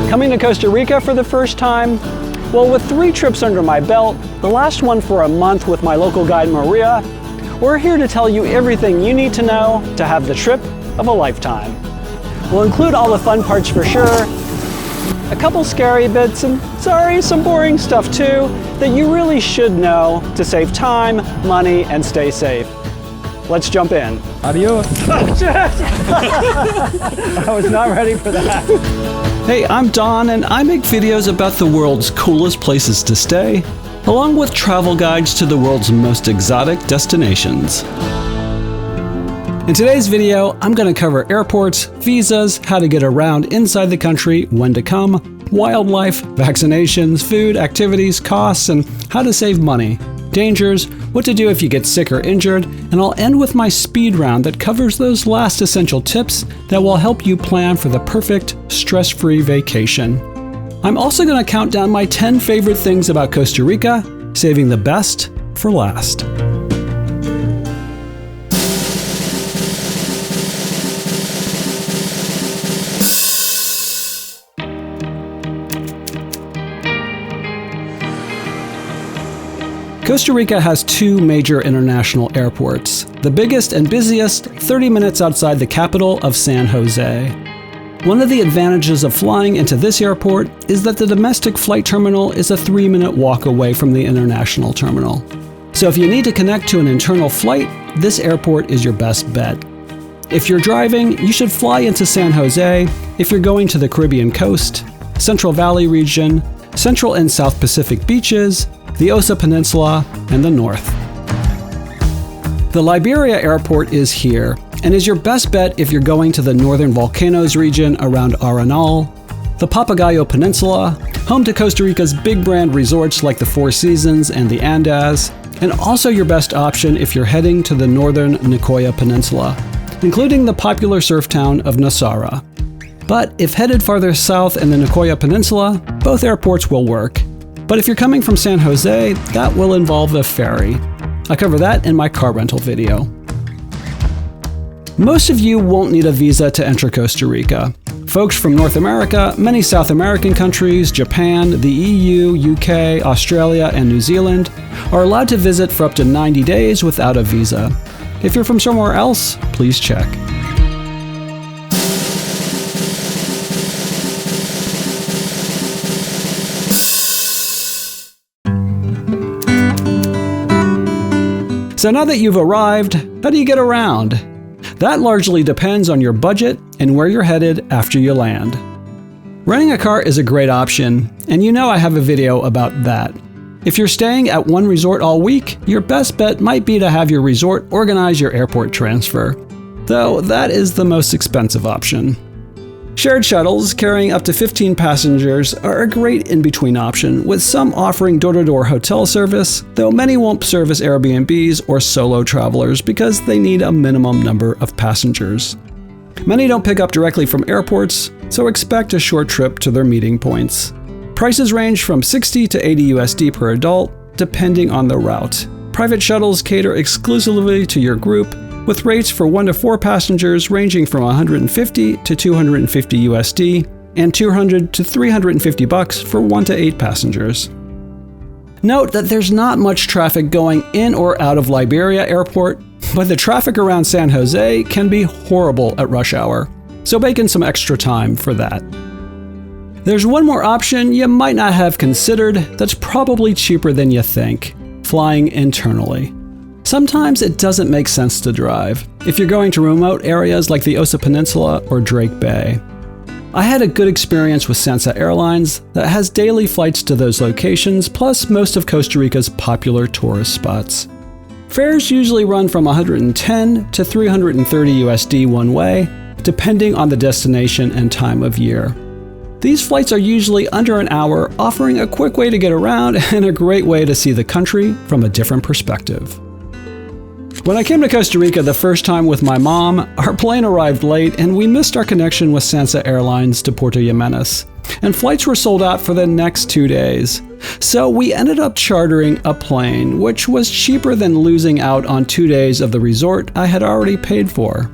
Coming to Costa Rica for the first time? Well, with 3 trips under my belt, the last one for a month with my local guide Maria, we're here to tell you everything you need to know to have the trip of a lifetime. We'll include all the fun parts for sure, a couple scary bits, and some boring stuff too, that you really should know to save time, money, and stay safe. Let's jump in. Adios. I was not ready for that. Hey, I'm Don, and I make videos about the world's coolest places to stay, along with travel guides to the world's most exotic destinations. In today's video, I'm going to cover airports, visas, how to get around inside the country, when to come, wildlife, vaccinations, food, activities, costs, and how to save money, dangers, what to do if you get sick or injured, and I'll end with my speed round that covers those last essential tips that will help you plan for the perfect, stress-free vacation. I'm also going to count down my 10 favorite things about Costa Rica, saving the best for last. Costa Rica has 2 major international airports, the biggest and busiest 30 minutes outside the capital of San Jose. One of the advantages of flying into this airport is that the domestic flight terminal is a 3-minute walk away from the international terminal. So if you need to connect to an internal flight, this airport is your best bet. If you're driving, you should fly into San Jose if you're going to the Caribbean coast, Central Valley region, Central and South Pacific beaches, the Osa Peninsula, and the north. The Liberia airport is here, and is your best bet if you're going to the northern volcanoes region around Arenal, the Papagayo Peninsula, home to Costa Rica's big brand resorts like the Four Seasons and the Andaz, and also your best option if you're heading to the northern Nicoya Peninsula, including the popular surf town of Nosara. But if headed farther south in the Nicoya Peninsula, both airports will work. But if you're coming from San Jose, that will involve a ferry. I cover that in my car rental video. Most of you won't need a visa to enter Costa Rica. Folks from North America, many South American countries, Japan, the EU, UK, Australia, and New Zealand are allowed to visit for up to 90 days without a visa. If you're from somewhere else, please check. So now that you've arrived, how do you get around? That largely depends on your budget and where you're headed after you land. Renting a car is a great option, and you know I have a video about that. If you're staying at one resort all week, your best bet might be to have your resort organize your airport transfer, though that is the most expensive option. Shared shuttles carrying up to 15 passengers are a great in-between option, with some offering door-to-door hotel service, though many won't service Airbnbs or solo travelers because they need a minimum number of passengers. Many don't pick up directly from airports, so expect a short trip to their meeting points. Prices range from 60 to 80 USD per adult, depending on the route. Private shuttles cater exclusively to your group, with rates for 1 to 4 passengers ranging from 150 to 250 USD and 200 to 350 bucks for 1 to 8 passengers. Note that there's not much traffic going in or out of Liberia Airport, but the traffic around San Jose can be horrible at rush hour, so bake in some extra time for that. There's one more option you might not have considered that's probably cheaper than you think: flying internally. Sometimes it doesn't make sense to drive, if you're going to remote areas like the Osa Peninsula or Drake Bay. I had a good experience with Sansa Airlines that has daily flights to those locations, plus most of Costa Rica's popular tourist spots. Fares usually run from 110 to 330 USD one way, depending on the destination and time of year. These flights are usually under an hour, offering a quick way to get around and a great way to see the country from a different perspective. When I came to Costa Rica the first time with my mom, our plane arrived late and we missed our connection with Sansa Airlines to Puerto Jimenez, and flights were sold out for the next 2 days. So we ended up chartering a plane, which was cheaper than losing out on 2 days of the resort I had already paid for.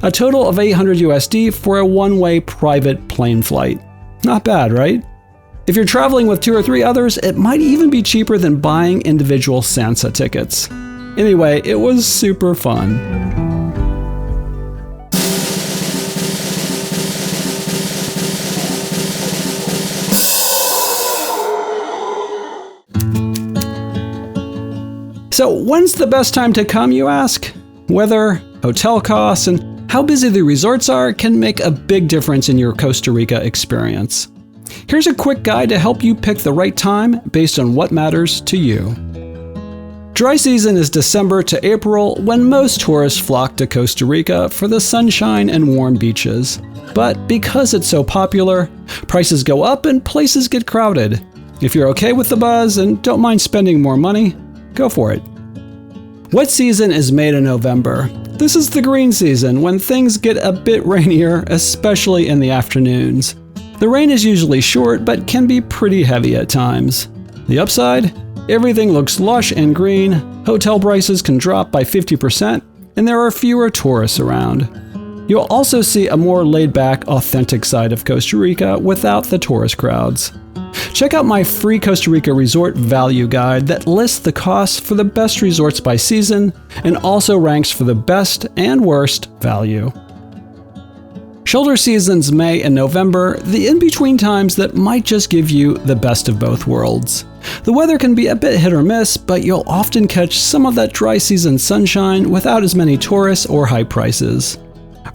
A total of 800 USD for a one-way private plane flight. Not bad, right? If you're traveling with 2 or 3 others, it might even be cheaper than buying individual Sansa tickets. Anyway, it was super fun. So when's the best time to come, you ask? Weather, hotel costs, and how busy the resorts are can make a big difference in your Costa Rica experience. Here's a quick guide to help you pick the right time based on what matters to you. Dry season is December to April, when most tourists flock to Costa Rica for the sunshine and warm beaches. But because it's so popular, prices go up and places get crowded. If you're okay with the buzz and don't mind spending more money, go for it. Wet season is May to November. This is the green season, when things get a bit rainier, especially in the afternoons. The rain is usually short, but can be pretty heavy at times. The upside? Everything looks lush and green, hotel prices can drop by 50%, and there are fewer tourists around. You'll also see a more laid-back, authentic side of Costa Rica without the tourist crowds. Check out my free Costa Rica resort value guide that lists the costs for the best resorts by season and also ranks for the best and worst value. Shoulder season's May and November, the in-between times that might just give you the best of both worlds. The weather can be a bit hit or miss, but you'll often catch some of that dry season sunshine without as many tourists or high prices.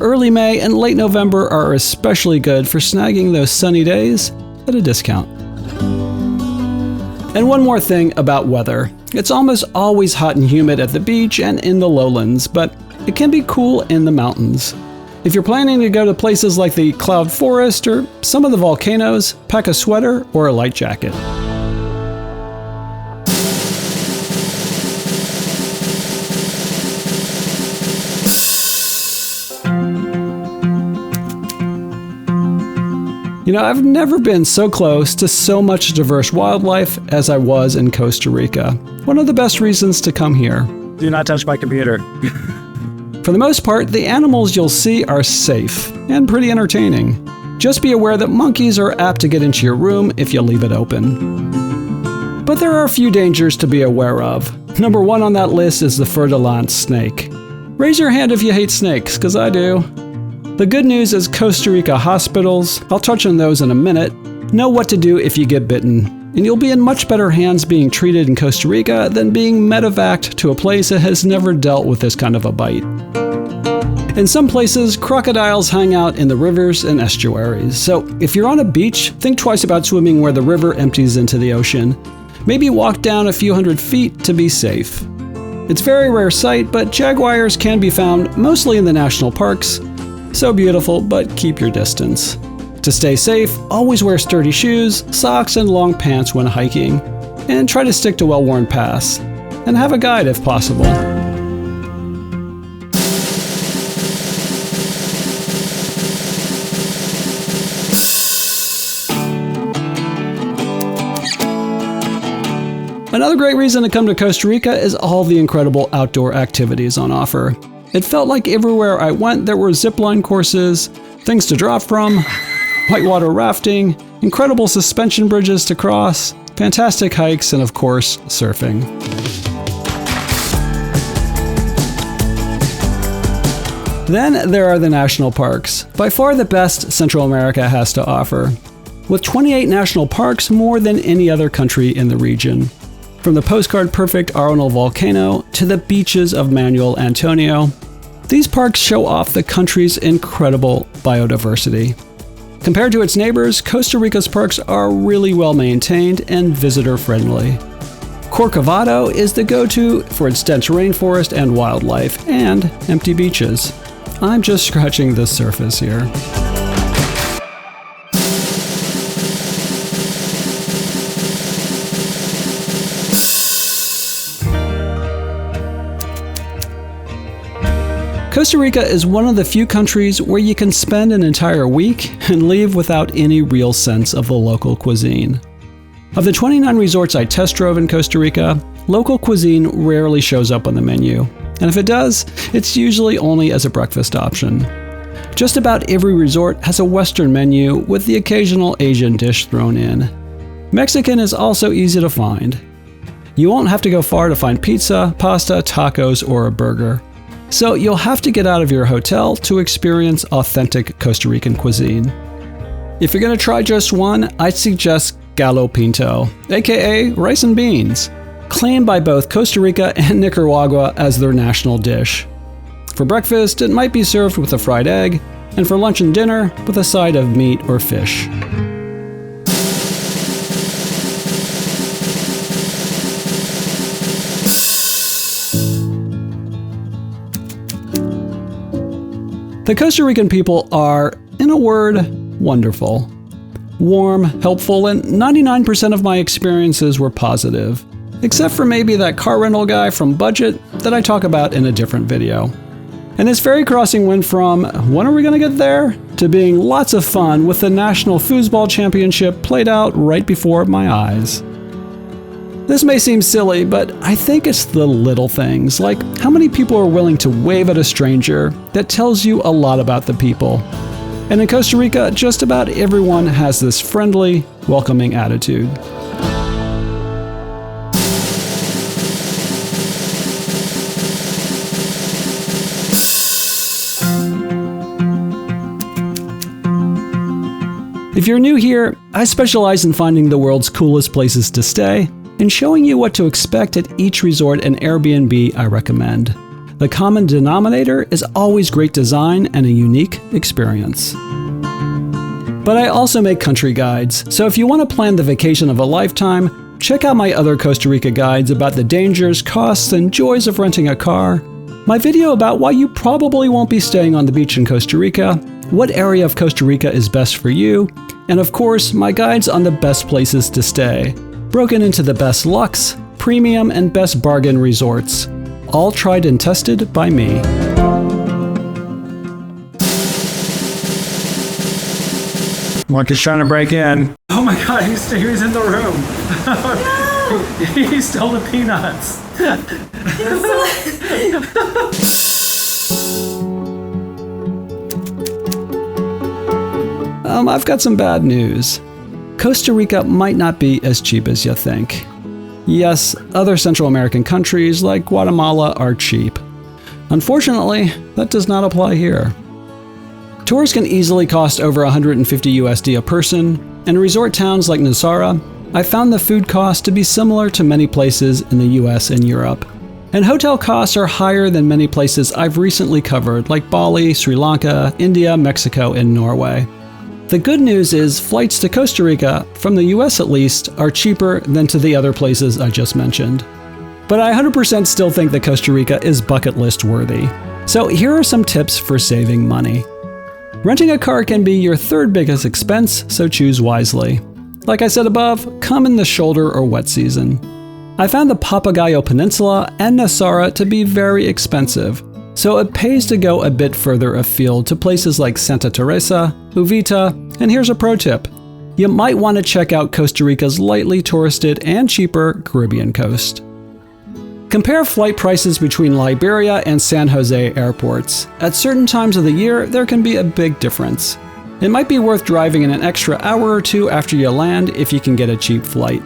Early May and late November are especially good for snagging those sunny days at a discount. And one more thing about weather. It's almost always hot and humid at the beach and in the lowlands, but it can be cool in the mountains. If you're planning to go to places like the Cloud Forest or some of the volcanoes, pack a sweater or a light jacket. You know, I've never been so close to so much diverse wildlife as I was in Costa Rica. One of the best reasons to come here. Do not touch my computer. For the most part, the animals you'll see are safe and pretty entertaining. Just be aware that monkeys are apt to get into your room if you leave it open. But there are a few dangers to be aware of. Number 1 on that list is the fer-de-lance snake. Raise your hand if you hate snakes, because I do. The good news is Costa Rica hospitals, I'll touch on those in a minute, know what to do if you get bitten. And you'll be in much better hands being treated in Costa Rica than being medevaced to a place that has never dealt with this kind of a bite. In some places, crocodiles hang out in the rivers and estuaries, so if you're on a beach, think twice about swimming where the river empties into the ocean. Maybe walk down a few hundred feet to be safe. It's a very rare sight, but jaguars can be found mostly in the national parks. So beautiful, but keep your distance. To stay safe, always wear sturdy shoes, socks, and long pants when hiking, and try to stick to well-worn paths, and have a guide if possible. Another great reason to come to Costa Rica is all the incredible outdoor activities on offer. It felt like everywhere I went there were zipline courses, things to drop from, whitewater rafting, incredible suspension bridges to cross, fantastic hikes, and of course, surfing. Then there are the national parks, by far the best Central America has to offer, with 28 national parks, more than any other country in the region. From the postcard-perfect Arenal volcano to the beaches of Manuel Antonio, these parks show off the country's incredible biodiversity. Compared to its neighbors, Costa Rica's parks are really well maintained and visitor-friendly. Corcovado is the go-to for its dense rainforest and wildlife, and empty beaches. I'm just scratching the surface here. Costa Rica is one of the few countries where you can spend an entire week and leave without any real sense of the local cuisine. Of the 29 resorts I test drove in Costa Rica, local cuisine rarely shows up on the menu, and if it does, it's usually only as a breakfast option. Just about every resort has a Western menu with the occasional Asian dish thrown in. Mexican is also easy to find. You won't have to go far to find pizza, pasta, tacos, or a burger. So you'll have to get out of your hotel to experience authentic Costa Rican cuisine. If you're going to try just one, I'd suggest Gallo Pinto, aka rice and beans, claimed by both Costa Rica and Nicaragua as their national dish. For breakfast, it might be served with a fried egg, and for lunch and dinner, with a side of meat or fish. The Costa Rican people are, in a word, wonderful. Warm, helpful, and 99% of my experiences were positive, except for maybe that car rental guy from Budget that I talk about in a different video. And this ferry crossing went from, when are we gonna get there? To being lots of fun with the National Foosball Championship played out right before my eyes. This may seem silly, but I think it's the little things, like how many people are willing to wave at a stranger, that tells you a lot about the people. And in Costa Rica, just about everyone has this friendly, welcoming attitude. If you're new here, I specialize in finding the world's coolest places to stay and showing you what to expect at each resort and Airbnb I recommend. The common denominator is always great design and a unique experience. But I also make country guides, so if you want to plan the vacation of a lifetime, check out my other Costa Rica guides about the dangers, costs, and joys of renting a car, my video about why you probably won't be staying on the beach in Costa Rica, what area of Costa Rica is best for you, and of course, my guides on the best places to stay, broken into the best luxe, premium, and best bargain resorts, all tried and tested by me. Marcus trying to break in. Oh my god, he was in the room. No! He stole the peanuts. I've got some bad news. Costa Rica might not be as cheap as you think. Yes, other Central American countries like Guatemala are cheap. Unfortunately, that does not apply here. Tours can easily cost over $150 USD a person, and in resort towns like Nosara, I found the food cost to be similar to many places in the US and Europe. And hotel costs are higher than many places I've recently covered like Bali, Sri Lanka, India, Mexico, and Norway. The good news is flights to Costa Rica, from the US at least, are cheaper than to the other places I just mentioned. But I 100% still think that Costa Rica is bucket list worthy. So here are some tips for saving money. Renting a car can be your third biggest expense, so choose wisely. Like I said above, come in the shoulder or wet season. I found the Papagayo Peninsula and Nosara to be very expensive, so it pays to go a bit further afield to places like Santa Teresa, Uvita, and here's a pro tip. You might want to check out Costa Rica's lightly touristed and cheaper Caribbean coast. Compare flight prices between Liberia and San Jose airports. At certain times of the year, there can be a big difference. It might be worth driving in an extra hour or two after you land if you can get a cheap flight.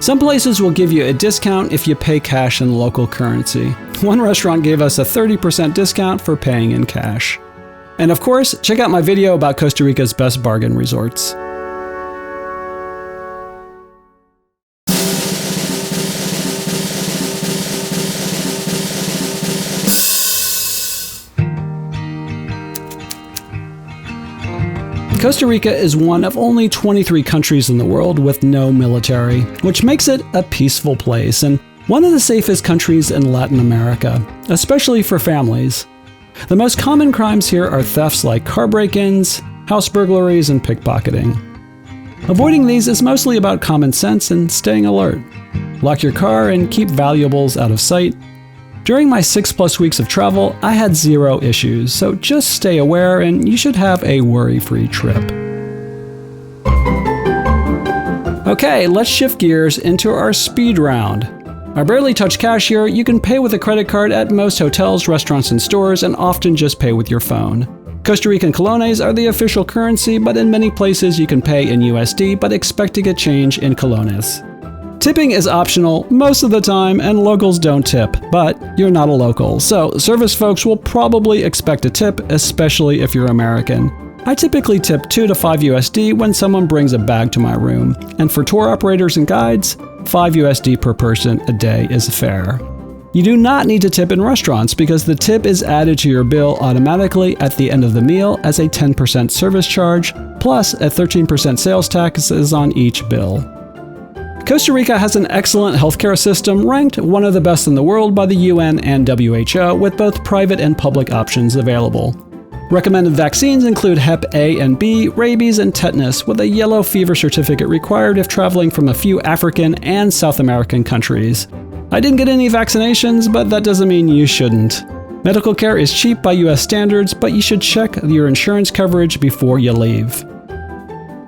Some places will give you a discount if you pay cash in local currency. One restaurant gave us a 30% discount for paying in cash. And of course, check out my video about Costa Rica's best bargain resorts. Costa Rica is one of only 23 countries in the world with no military, which makes it a peaceful place and one of the safest countries in Latin America, especially for families. The most common crimes here are thefts like car break-ins, house burglaries, and pickpocketing. Avoiding these is mostly about common sense and staying alert. Lock your car and keep valuables out of sight. During my 6+ weeks of travel, I had zero issues, so just stay aware and you should have a worry-free trip. Okay, let's shift gears into our speed round. I barely touch cash here. You can pay with a credit card at most hotels, restaurants, and stores, and often just pay with your phone. Costa Rican colones are the official currency, but in many places you can pay in USD but expect to get change in colones. Tipping is optional most of the time, and locals don't tip, but you're not a local, so service folks will probably expect a tip, especially if you're American. I typically tip 2 to 5 USD when someone brings a bag to my room, and for tour operators and guides, 5 USD per person a day is fair. You do not need to tip in restaurants because the tip is added to your bill automatically at the end of the meal as a 10% service charge, plus a 13% sales tax is on each bill. Costa Rica has an excellent healthcare system, ranked one of the best in the world by the UN and WHO, with both private and public options available. Recommended vaccines include Hep A and B, rabies, and tetanus, with a yellow fever certificate required if traveling from a few African and South American countries. I didn't get any vaccinations, but that doesn't mean you shouldn't. Medical care is cheap by US standards, but you should check your insurance coverage before you leave.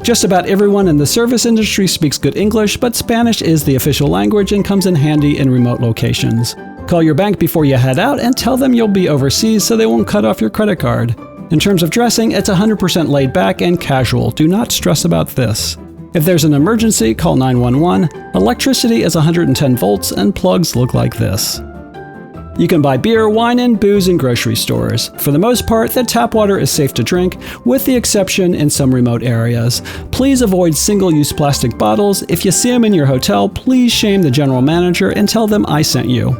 Just about everyone in the service industry speaks good English, but Spanish is the official language and comes in handy in remote locations. Call your bank before you head out and tell them you'll be overseas so they won't cut off your credit card. In terms of dressing, it's 100% laid back and casual. Do not stress about this. If there's an emergency, call 911. Electricity is 110 volts and plugs look like this. You can buy beer, wine, and booze in grocery stores. For the most part, the tap water is safe to drink, with the exception in some remote areas. Please avoid single-use plastic bottles. If you see them in your hotel, please shame the general manager and tell them I sent you.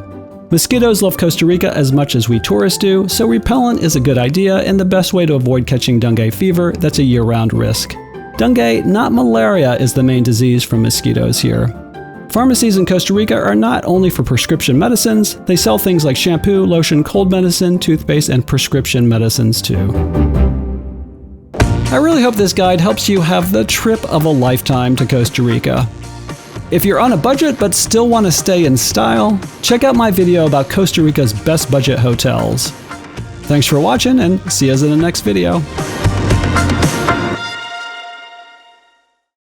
Mosquitoes love Costa Rica as much as we tourists do, so repellent is a good idea and the best way to avoid catching dengue fever that's a year-round risk. Dengue, not malaria, is the main disease from mosquitoes here. Pharmacies in Costa Rica are not only for prescription medicines, they sell things like shampoo, lotion, cold medicine, toothpaste, and prescription medicines too. I really hope this guide helps you have the trip of a lifetime to Costa Rica. If you're on a budget but still want to stay in style, check out my video about Costa Rica's best budget hotels. Thanks for watching and see us in the next video.